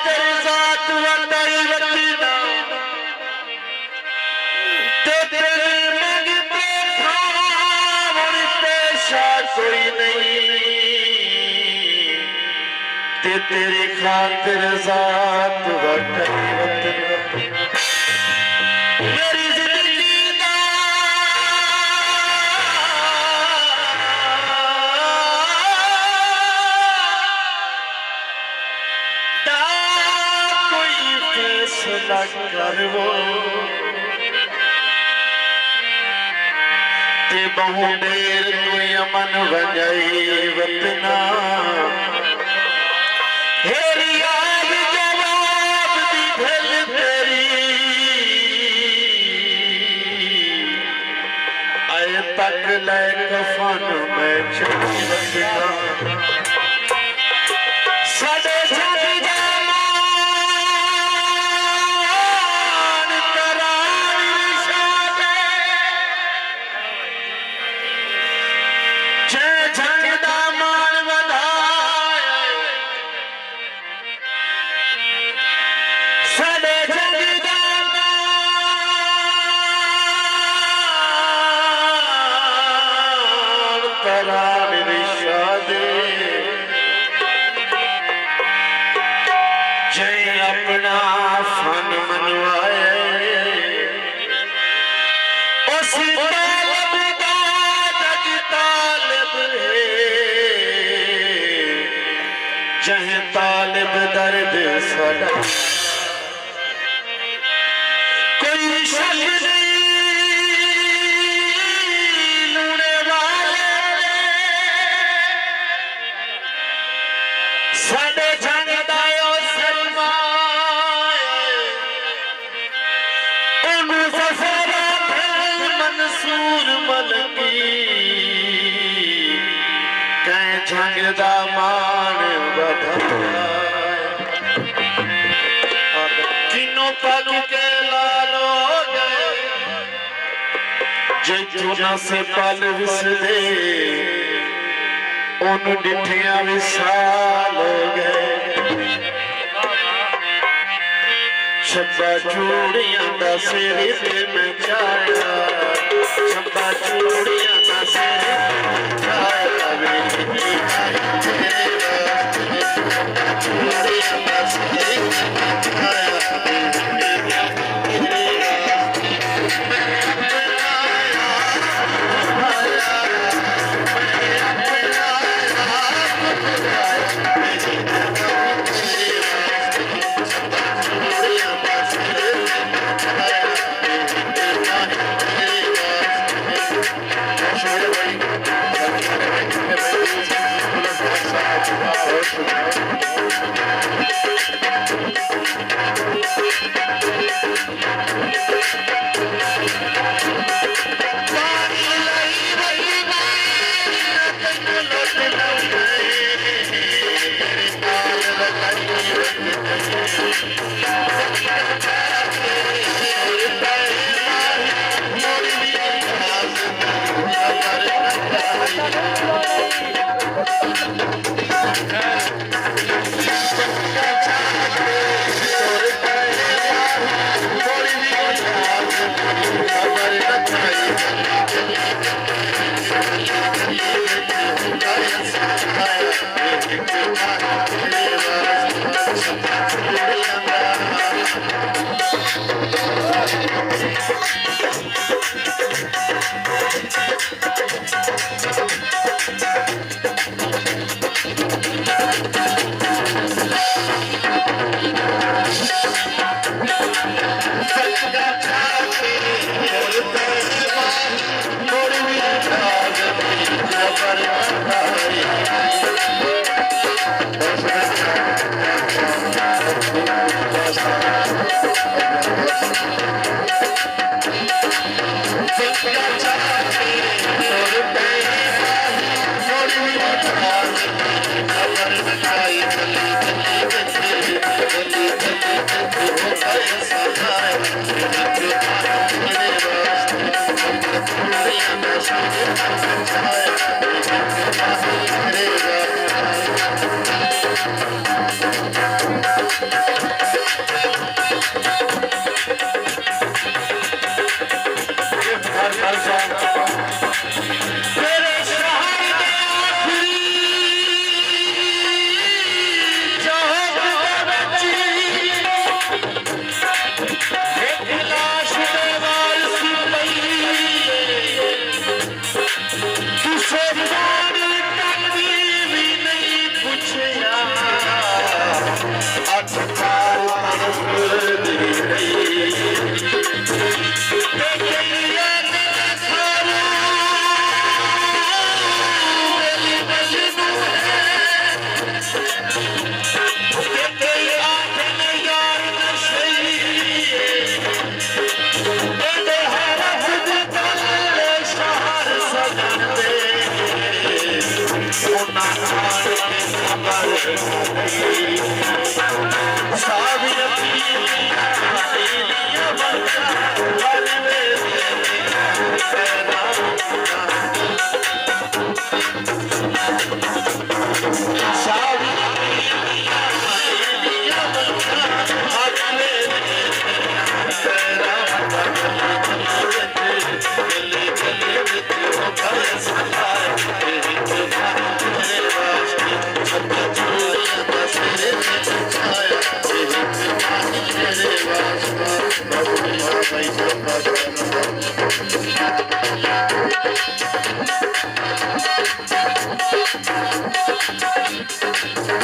खातिर जात वटाई वतना ते तेरे मंगते खावन पेशा कोई नहीं ते तेरी खातिर जात वटाई वतना मेरी जिंदगी दा कोई फैसला कर वो ते बहु देर तू अमन वजाई वतना हेरी याद जवाब दी भेल तेरी आए तक ले कफन में छुपी वतना साडे जग जमान करार शादे जे जग दा मान वधाए साडे जग जमान करार शादे जय अपना फन मनवाए उस तालब का जग तालब है जह तालब दर्द सदा कोई शक नहीं लूने वाले साडे जंग जंग दा मान बढ़ाया किनो पलू के लालो गए जे चुना से पल विसरे उन डिठिया विसाल हो गए छब्बा चूड़ियां दा सिर ते मैं चाया छब्बा चूड़ियां दा सिर Thank you. Thank you.